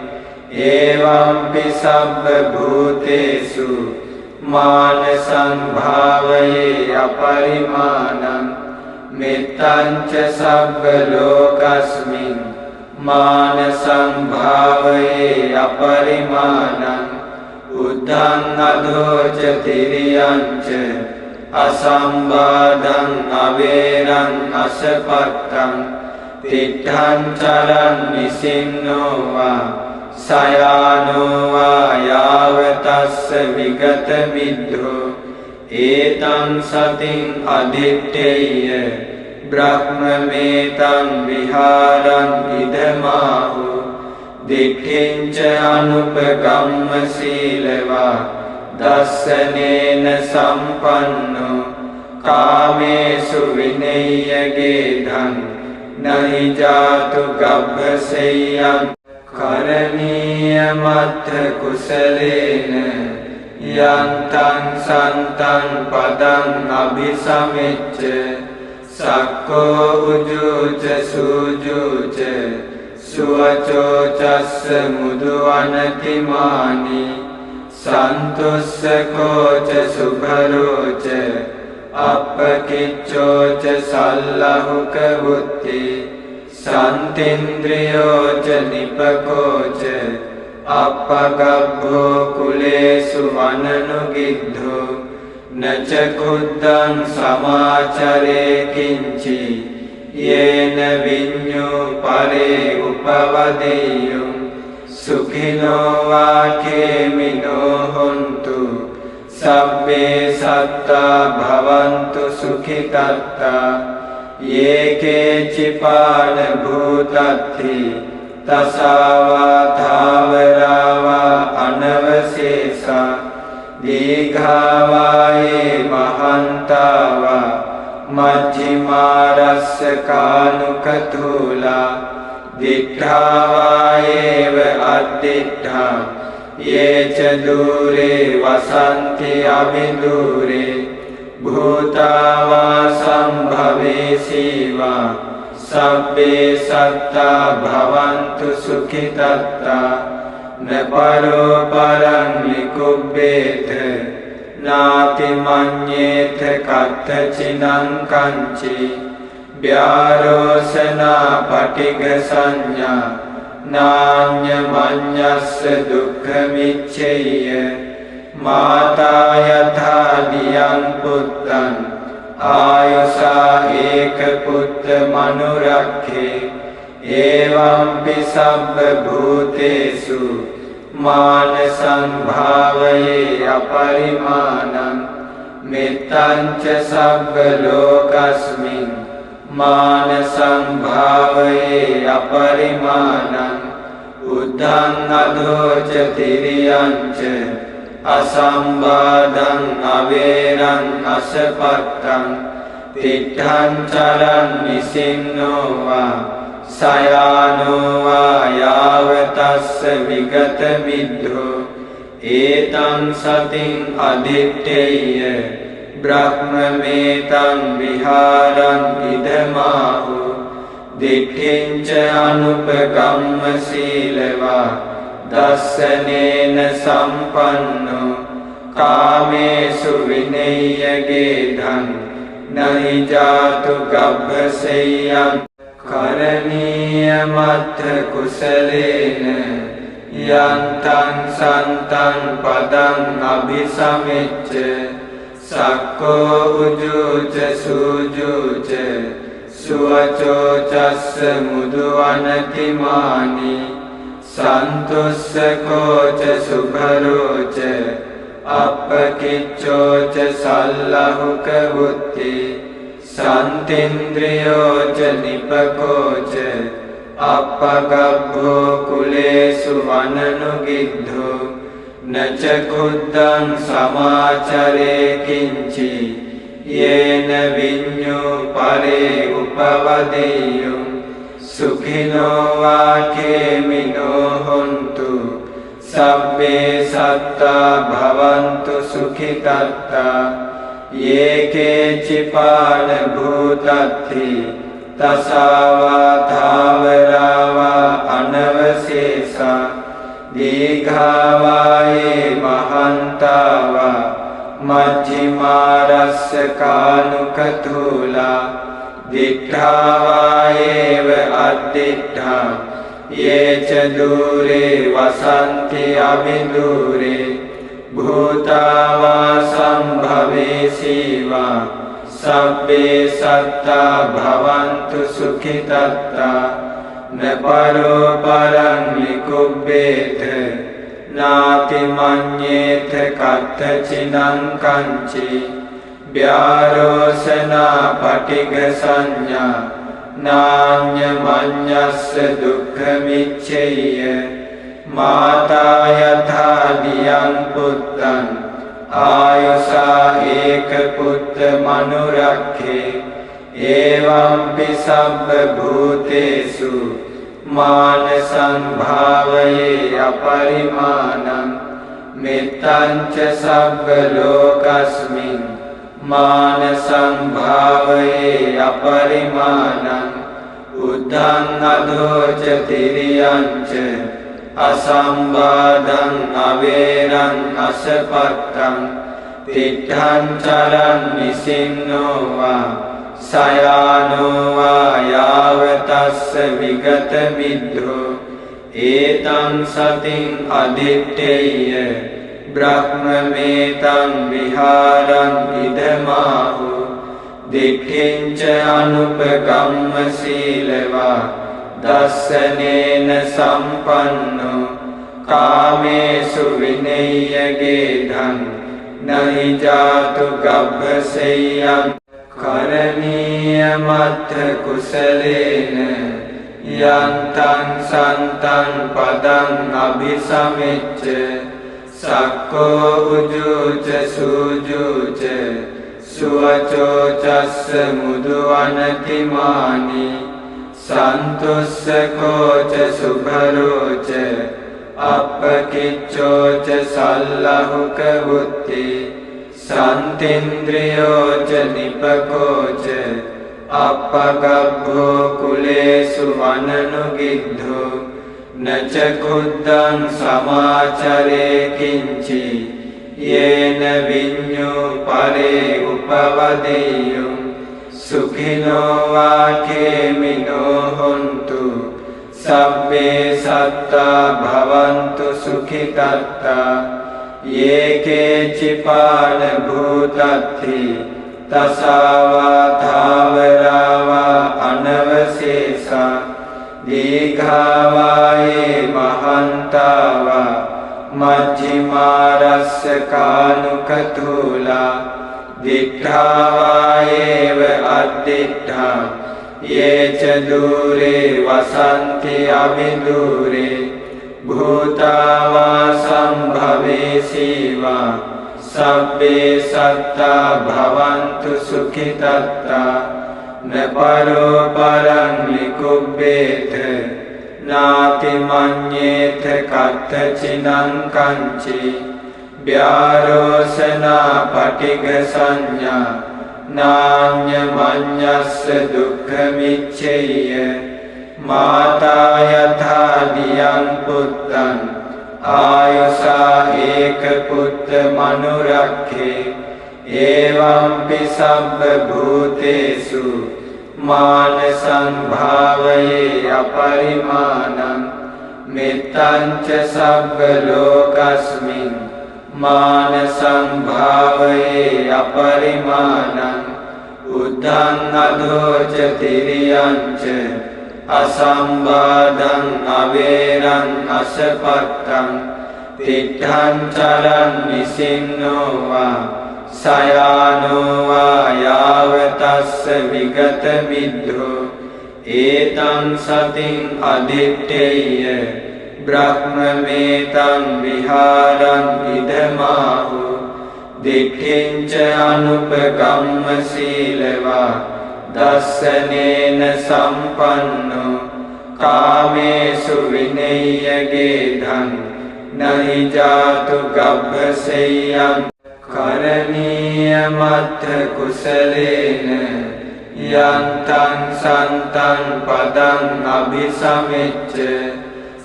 එවං සබ්බ භූතේසු මාන සංභාවයේ අපරිමාණං මෙත්තං ච සබ්බ ලෝකස්මින් මාන සංභාවයේ අපරිමාණං උද්ධං අධෝච තිරියං ච අසම්බාධං අවේරං අසපත්තං තිට්ඨං චරං නිසින්නෝ වා සයානෝ වායාවතස්ස විගත මිද්ධෝ ඒතං සතින් අදිත්තේය බ්‍රහ්මමේතං විහාරං ඉදමාහු දිට්ඨිංච අනුපගම්ම සීලවා දස්සනේන සම්පන්නෝ කාමේසු විනය්‍යගේ ධන් නහි ජාතු ගබ්බසෙය්‍යං කරණීය මත්ථ කුසලේන යන්තං සන්තං පදං අභිසමෙච්ච සක්කෝ උජුච සූජුච සුවචෝ චස්ස මුදුවනතිමානි සන්තුස්සකෝච සුභරෝච අප්පකිච්චෝච සල්ලහුක වුත්ති සන්තින්ද්‍රියෝච නිපකෝච අප්පගබ්බෝ කුලේසු වනනුගිද්ධෝ නච කුද්දං සමාචරේ කිංචි යේන විඤ්ඤෝ පරේ උපවදෙය්‍යං සුඛිනෝ වාකේමිනෝ හොන්තු සබ්බේ සත්තා භවන්තු සුඛිතත්තා යේකේ චිපාන භූතත්ති තසාවා ධාවරාවා අනවශේෂා දීඝාවායේ මහන්තාවා මජ්ජිමාරස්ස කානුකතූලා දිඨාවායේව අද්දිඨා යේච දූරේ වසන්ති අවිදූරේ භූතාවා සම්භවේසීවා සබ්බේ සත්තා භවන්තු සුඛිතත්තා न परो परं निकुब्बेत नाति मन्येत कथचिनं कंचि व्यारोसना पटिग संज्ञा नान्यमन्यस्य दुःखमिच्छेय माता यथा दियं पुत्रं आयुषा एकपुत्रमनुरक्षे एवंपि सर्वभूतेषु मानसं भावये अपरिमाणं मित्तं च सर्वलोकस्मिन् मानसं भावये अपरिमाणं उद्धं अधो च तिर्यं च असंवादं अवेरं असपत्तं तिष्ठं चरन् निसिन्नो वा सयानो वा यावतस्य विगतमिद्धो एतं सतिं अधिष्ठेय ब्रह्ममेतं विहारं इदमाहु दिट्ठिं च अनुपगम्यशीलवा दर्शनेन सम्पन्नो कामेषु विनय्यगेधं न हि जातु गभ्यशय्यं करणीयमत्र कुशलेन यन्तं सन्तं पदम् अभिसमिच्य सक्को उजूच सूजूच सुवचोचस्य मुदुवनतिमानि सन्तुष्को च सुभरो च अपकिच्चो च सल्लहुकवुत्ति सन्तीन्द्रियो च निपको च अपगभ्भो कुलेषु वननुगिद्धो न च खुद्धं समाचरे किञ्चि येन विඤ्ञो परे उपवदेयुः सुखिनो वा खेमिनो हन्तु सब्बे सत्ता भवन्तु सुखितत्ता ये केचिपान भूतद्धि तसा वा धावरा वा अनवशेषा दीर्घा वा ये महन्ता वा मध्यमारस्य कानुकथूला दिट्ठा वा एव अदिट्ठा ये च दूरे वसन्ति अविदूरे भूता वा सम्भवेशी वा सब्बे सत्ता भवन्तु सुखितत्ता न परो परं निकुब्बेत नाति मन्येत कथचिनं कंचि व्यारोसना पटिग संज्ञा नान्यमन्यस्य दुःखमिच्छेय माता यथा दियं पुत्रं आयुषा एकपुत्रमनुरक्षे एवंपि सर्वभूतेषु मानसं भावये अपरिमाणं मित्तं च सर्वलोकस्मिन् मानसं भावये अपरिमाणं उद्धं अधो च तिर्यं च असंवादं अवेरं असपत्तं तिष्ठं चरन् निसिन्नो वा सयानो वा यावतस्य विगतमिद्धो एतं सतिं अधिष्ठेय ब्रह्ममेतं विहारं इदमाहु दिट्ठिं च अनुपगम्यशीलवा दर्शनेन सम्पन्नो कामेषु विनय्यगेधं न हि जातु गभ्यशय्यं करणीयमत्र कुशलेन यन्तं सन्तं पदम् अभिसमिच्य सक्को उजूच सूजूच सुवचोचस्य मुदुवनतिमानि सन्तुष्को च सुभरो च अपकिच्चो च सल्लहुकवुत्ति सन्तीन्द्रियो च निपको च अपगभ्भो कुलेषु वननुगिद्धो නච කුද්දං සමාචරේ කිංචි යේන විඤ්ඤෝ පරේ උපවදෙය්‍යං සුඛිනෝ වාකේමිනෝ හොන්තු සබ්බේ සත්තා භවන්තු සුඛිතත්තා යේකේ චිපාන භූතත්ති තසාවා ධාවරාවා අනවශේෂා දීඝාවායේ මහන්තාවා මජ්ජිමාරස්ස කානුකතුලා දිඨාවායේව අද්දිඨා යේච දූරේ වසන්ති අවිදූරේ භූතාවා සම්භවේසීවා සබ්බේ සත්තා භවන්තු සුඛිතත්තා නපරෝ පරං නිකුබ්බේත නාති මඤ්ඤේත කත්තචිනං කංචි ව්‍යාරෝසනා පටිඝ සංඥා නාඤ්ඤ මඤ්ඤස්ස දුක්ඛ මිච්ඡේය මාතා යථා දියං පුත්තං ආයුසා ඒක පුත්ත මනුරක්ඛේ එවංපි සබ්බ භූතේසු මාන සංභාවයේ අපරිමාණං මෙත්තං ච සබ්බ ලෝකස්මින් මාන සංභාවයේ අපරිමාණං උද්ධං අධෝච තිරියං ච අසම්බාධං අවේරං අසපත්තං තිත්තං චරං නිසින්නෝ වා සයානෝ වා යාවතස්ස විගත මිද්ධෝ ඒතං සතින් අදිත්තේය බ්‍රහ්මමේතං විහාරං ඉදමාහු දිට්ඨිංච අනුපගම්ම සීලවා දස්සනේන සම්පන්නෝ කාමේසු විනය්‍යගේ ධන් නහි ජාතු ගබ්බසෙය්‍යං කරණීය මත්ථ කුසලේන යන්තං සන්තං පදං අභිසමෙච්ච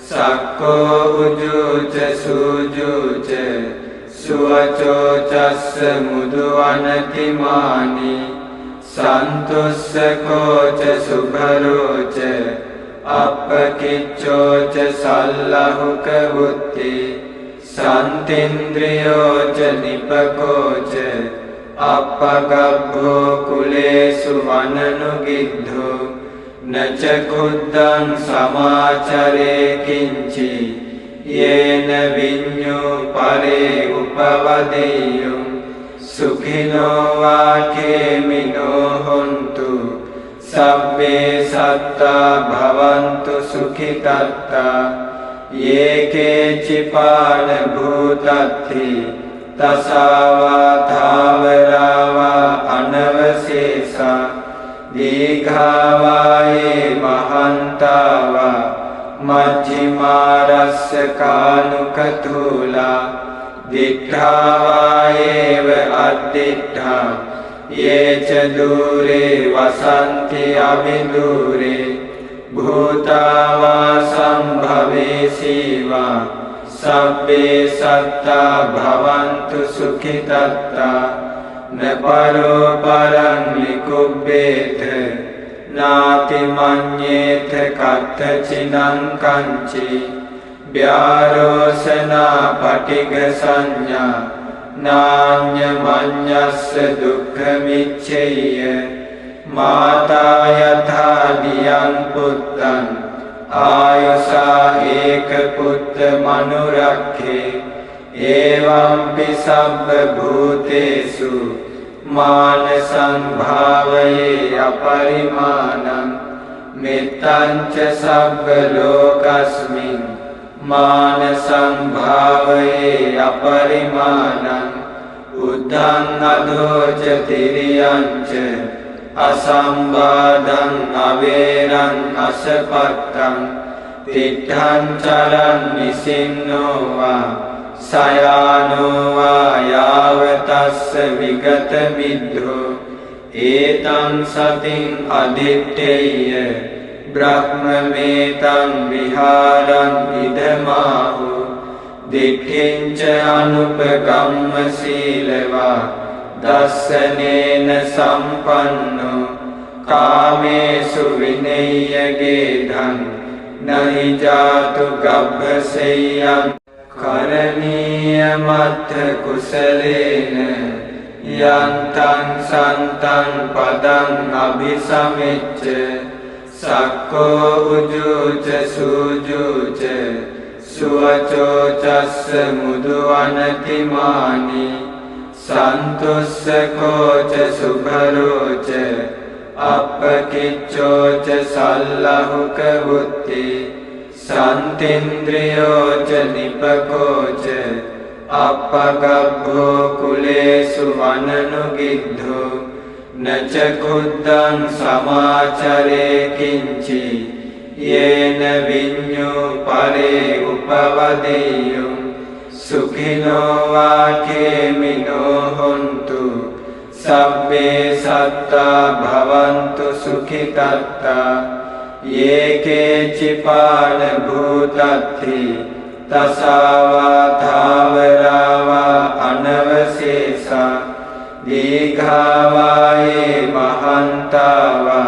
සක්කෝ උජුච සූජුච සුවචෝ චස්ස මුදුවනතිමානි සන්තුස්සකෝච සුභරෝච අප්පකිච්චෝච සල්ලහුක වුත්ති සන්තින්ද්‍රියෝච නිපකෝච අප්පගබ්බෝ කුලේසු වනනුගිද්ධෝ නච කුද්දං සමාචරේ කිංචි යේන විඤ්ඤෝ පරේ උපවදෙය්‍යං සුඛිනෝ වාකේමිනෝ හොන්තු සබ්බේ සත්තා භවන්තු සුඛිතත්තා යේකේ චිපාන භූතත්ති තසාවා ධාවරාවා අනවශේෂා දීඝාවායේ මහන්තාවා මජ්ජිමාරස්ස කානුකතුලා දිඨාවායේව අද්දිඨා යේච දූරේ වසන්ති අවිදූරේ භූතාවා සම්භවේසීවා සබ්බේ සත්තා භවන්තු සුඛිතත්තා නපරෝ පරං නිකුබ්බේත නාති මඤ්ඤේත කත්තචිනං කංචි ව්‍යාරෝසනා පටිඝ සංඥා නාඤ්ඤ මඤ්ඤස්ස දුක්ඛ මිච්ඡේය මාතා යථා දියං පුත්තං ආයුසා ඒක පුත්ත මනුරක්ඛේ එවංපි සබ්බ භූතේසු මාන සංභාවයේ අපරිමාණං මෙත්තං ච සබ්බ ලෝකස්මින් මාන සංභාවයේ අපරිමාණං උද්ධං අධෝච තිරියං ච අසම්බාධං අවේරං අසපත්තං තිත්තං චරං නිසින්නෝ වා සයානෝ වා යාවතස්ස විගත මිද්ධෝ ඒතං සතින් අදිත්තේය ब्रह्ममेतं विहारं इदमाहु दिट्ठिञ्च अनुपगम्यशीलवा दर्शनेन सम्पन्नो कामेषु विनय्यगेधं न हि जातु गभ्यशय्यं करणीयमथ कुशलेन यन्तं सन्तं पदं अभिसमिच्च सक्को उजुच सुजुच सुवचोचस्य मुदुवनतिमानि सन्तुष्को च शुभरो च अपकिच्चो च सल्लहुकवुत्ति सन्तीन्द्रियो च निपको च अपगभ्भो कुलेषु वननुगिद्धो न च खुद्धं समाचरे किञ्चि येन विඤ्ञो परे उपवदेयुं सुखिनो वा खेमिनो हन्तु सब्बे सत्ता भवन्तु सुखितत्ता ये केचिपान भूतत्थि तसावा धावरा वा अनवशेषा दीर्घा वा ये महन्ता वा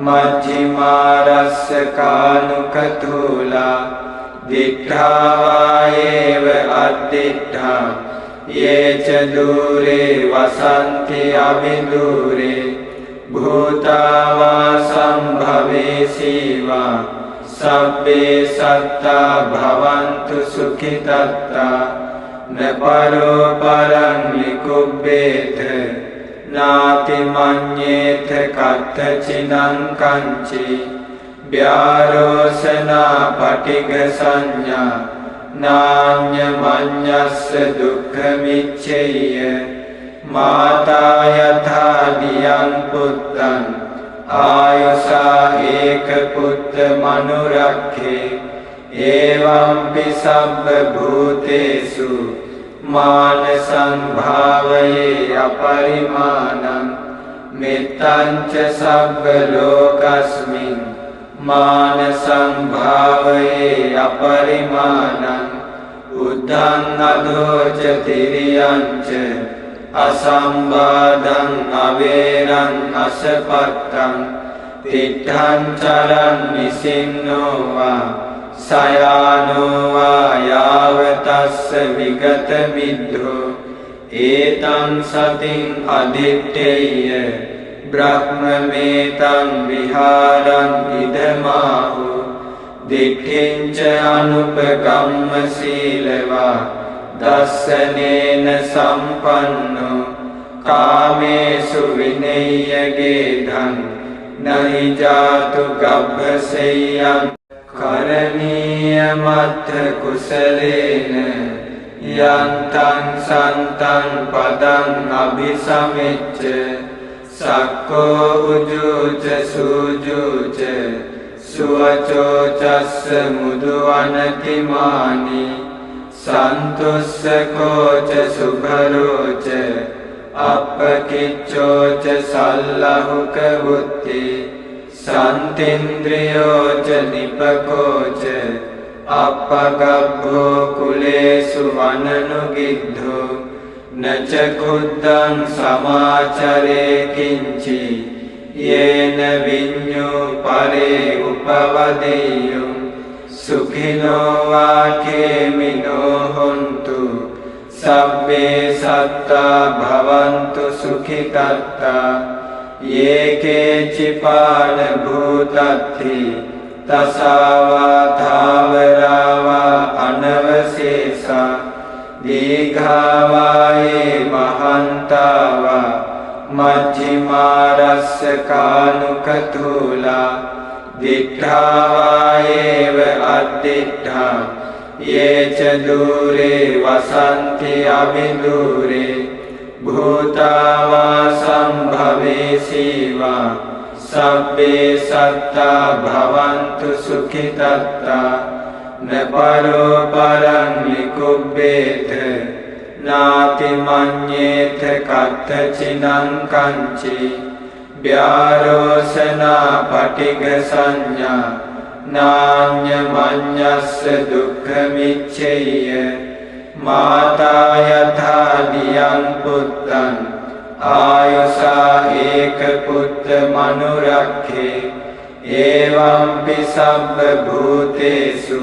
मध्यमारस्य कानुकतूला दिट्ठा वा एव अदिट्ठा ये च दूरे वसन्ति अविदूरे भूता वा सम्भवेशी वा सब्बे सत्ता भवन्तु सुखितत्ता न परो परं निकुब्बेथ नातिमन्येथ कथचिनं कञ्चि व्यारोसना पटिगसंज्ञा नान्यमन्यस्य दुःखमिच्छेय माता यथा नियं पुत्रं आयुषा एकपुत्रमनुरक्षे एवंपि सर्वभूतेषु मानसं भावये अपरिमाणं मित्तं च सर्वलोकस्मिन् मानसं भावये अपरिमाणं उद्धं अधो च तिर्यं च असंवादं अवेरं असपत्तं तिष्ठं चरं निसिन्नो वा शयानो वा यावतस्य विगतमिद्धो एतं सतिम् अधिष्ठेय ब्रह्ममेतं विहारम् इदमाहु दिट्ठिञ्च अनुपगम्यशीलवा दर्शनेन सम्पन्नो कामेषु विनय्यगेधं न हि जातु गभ्यशय्यं करणीयमथ कुशलेन यन्तं सन्तं पदम् अभिसमिच्च सक्को उजुच सुजुच सुवचोचस्य मुदुवनतिमानि सन्तुष्को च शुभरो च अपकिच्चो च सल्लहुकवुत्ति सन्तीन्द्रियो च निपको च अपगभ्भो कुलेषु वननुगिद्धो न च खुद्धं समाचरे किञ्चि येन विඤ्ञो परे उपवदेयुं सुखिनो वा खेमिनो हन्तु सब्बे सत्ता भवन्तु सुखितत्ता ये केचिपान भूतत्थि तसावा धावरा वा अनवशेषा दीर्घा वा ये महन्ता वा मध्यमारस्य कानुकतूला दिट्ठा वा एव अदिट्ठा ये च दूरे वसन्ति अविदूरे भूता वा सम्भवेशी वा सब्बे सत्ता भवन्तु सुखितत्ता न परो परं निकुब्बेथ नातिमन्येथ कथचिनं कञ्चि व्यारोसना पटिग संज्ञा नान्य मन्यस्य दुःखमिच्छेय माता यथा दियं पुत्रं आयुषा एक पुत्र मनुरक्षे एवंपि सर्वभूतेषु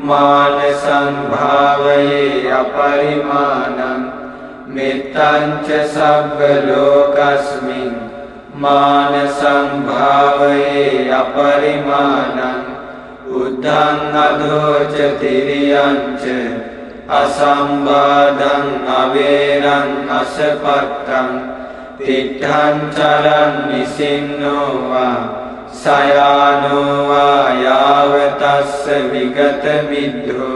मान संभावये अपरिमाणं मित्तं च सर्वलोकस्मिन् मान संभावये अपरिमाणं उद्धं अधो च तिर्यं च असंवादं अवेरं असपत्तं तिष्ठं चरन् निसिन्नो वा सयानो वा यावतस्य विगतमिद्धो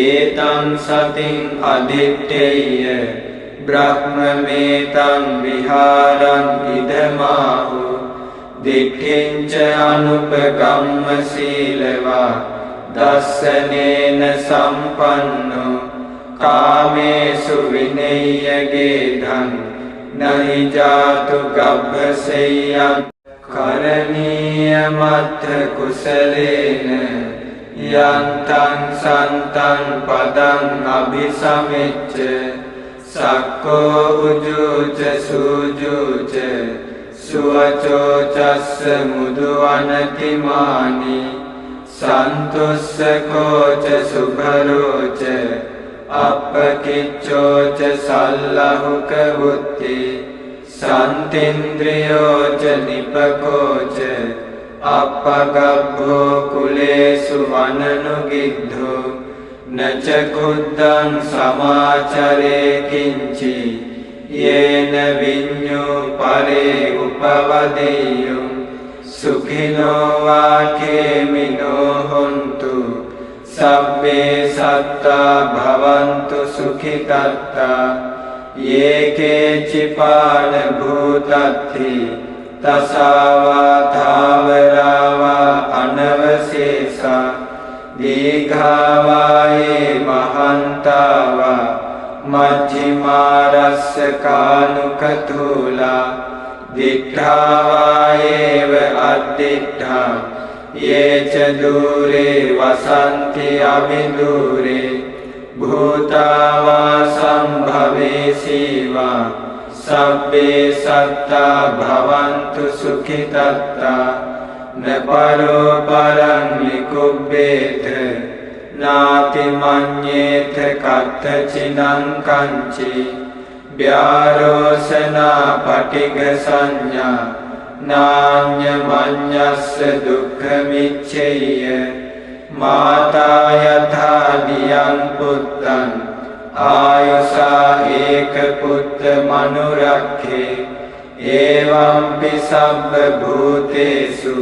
एतं सतिं अधिष्ठेय ब्रह्ममेतं विहारं इदमाहु दिट्ठिं च अनुपगम्यशीलवा दर्शनेन सम्पन्नो कामेषु विनय्यगेधं न हि जातु गभ्यशय्यं करणीयमथ कुशलेन यन्तं सन्तं पदम् अभिसमिच्य सक्को उजूच सुजूच सुवचोचस्य मुदुवनतिमानि सन्तुष्को च सुभरो च अपकिच्चो च सल्लहुकवुत्ति सन्तीन्द्रियो च निपको च अपगभ्भो कुलेषु वननुगिद्धो न च कुद्धं समाचरे किञ्चि येन विඤ्ञो परे उपवदेयुः सुखिनो वा खेमिनो हन्तु सब्बे सत्ता भवन्तु सुखितत्ता ये केचिपान भूतत्ति तसा वा थावरा वा अनवशेषा दीर्घा वा ये महन्ता वा मध्यमारस्य कानुकथूला दिट्ठा वा एव अदिट्ठा ये च दूरे वसन्ति अविदूरे भूता वा सम्भवेशी वा सब्बे सत्ता भवन्तु सुखितत्ता न परो परं निकुब्बेत नातिमन्येत कथचिनं कञ्चि व्यारोसना पटिग संज्ञा नान्यमन्यस्य दुःखमिच्छेय माता यथा दियं पुत्रं आयुषा एक पुत्र मनुरक्षे एवंपि सर्वभूतेषु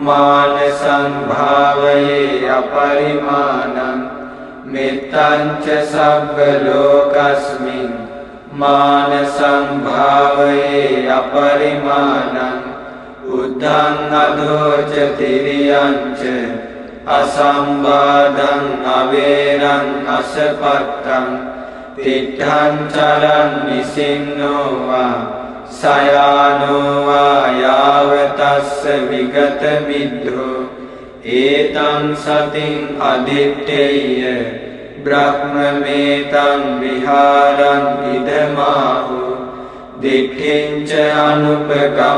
मान संभावये अपरिमाणं मित्तं च सर्वलोकस्मिन् मान संभावये अपरिमाणं उद्धं अधो च तिर्यं च असंवादं अवेरं असपत्तं तिष्ठं चरन् निसिन्नो वा सयानो वा यावतस्य विगतमिद्धो एतं सतिं अधिष्ठेय ब्रह्ममेतं विहारं इदमाहु दिट्ठिं च अनुपगम्यशीलवा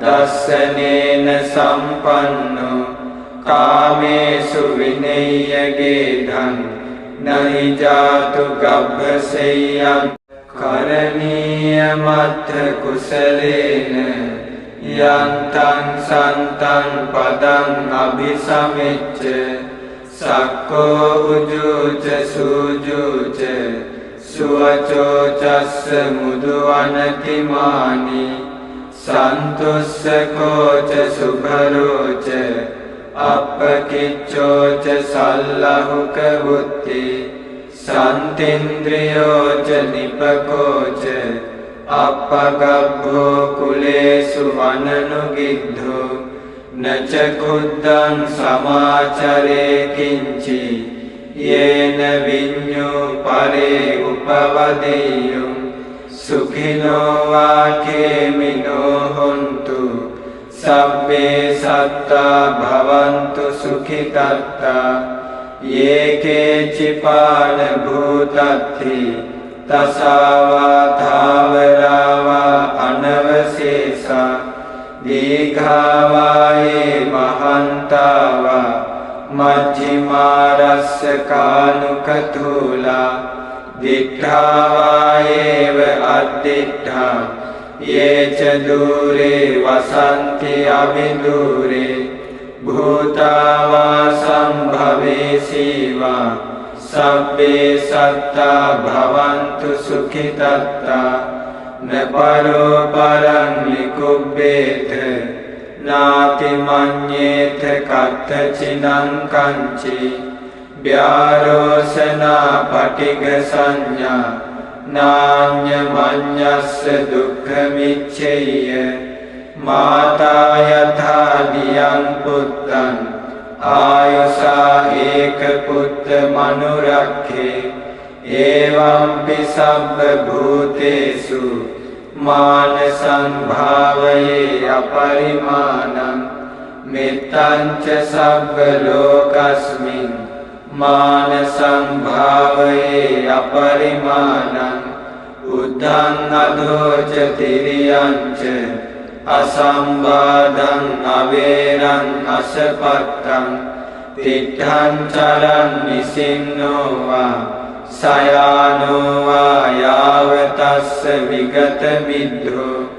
दर्शनेन सम्पन्नो कामेषु विनय्यगेधं न हि जातु गभ्यशय्यं करणीयमथ कुशलेन यन्तं सन्तं पदम् अभिसमिच्य सक्को उजूच सुजूच सुवचोचस्य मुदुवनतिमानि सन्तुष्को च सुभरो च अपकिच्चो च सल्लहुकवुत्ति सन्तीन्द्रियो च निपको च अपगभ्भो कुलेषु वननुगिद्धो न च कुद्धं समाचरे किञ्चि येन विඤ्ञो परे उपवदेयुः සුඛිනෝ වාඛේමිනෝ හොන්තු සබ්බේ සත්තා භවන්තු සුඛිතත්තා යේකේ චිපාන භූතත්ති තසාවා ධාවරාවා අනවශේෂා දීඝාවායේ මහන්තාවා මජ්ජිමාරස්ස කානුකතූලා දිඨාවායේව අද්දිඨා යේච දූරේ වසන්ති අවිදූරේ භූතාවා සම්භවේසීවා සබ්බේ සත්තා භවන්තු සුඛිතත්තා නපරෝ පරං නිකුබ්බේත නාති මඤ්ඤේත කත්තචිනං කංචි ව්‍යාරෝසනා පටිඝ සංඥා නාඤ්ඤ මඤ්ඤස්ස දුක්ඛ මිච්ඡේය මාතා යථා දියං පුත්තං ආයුසා ඒක පුත්ත මනුරක්ඛේ එවංපි සබ්බ භූතේසු මාන සංභාවයේ අපරිමාණං මෙත්තං ච සබ්බ ලෝකස්මින් මාන සංභාවයේ අපරිමාණං උද්ධං අධෝච තිරියං ච අසම්බාධං අවේරං අසපත්තං තිත්තං චරං නිසින්නෝ වා සයානෝ වා යාවතස්ස විගත මිද්ධෝ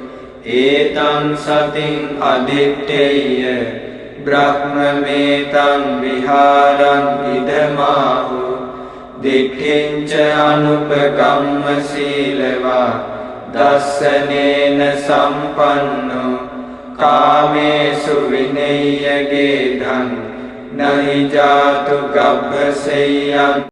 ඒතං සතින් අදිත්තේය බ්‍රහ්මමේතං විහාරං ඉදමාහු දිට්ඨිංච අනුපගම්ම සීලවා දස්සනේන සම්පන්නෝ කාමේසු විනය්‍ය ගේධං නහි ජාතු ගබ්බසෙය්‍යං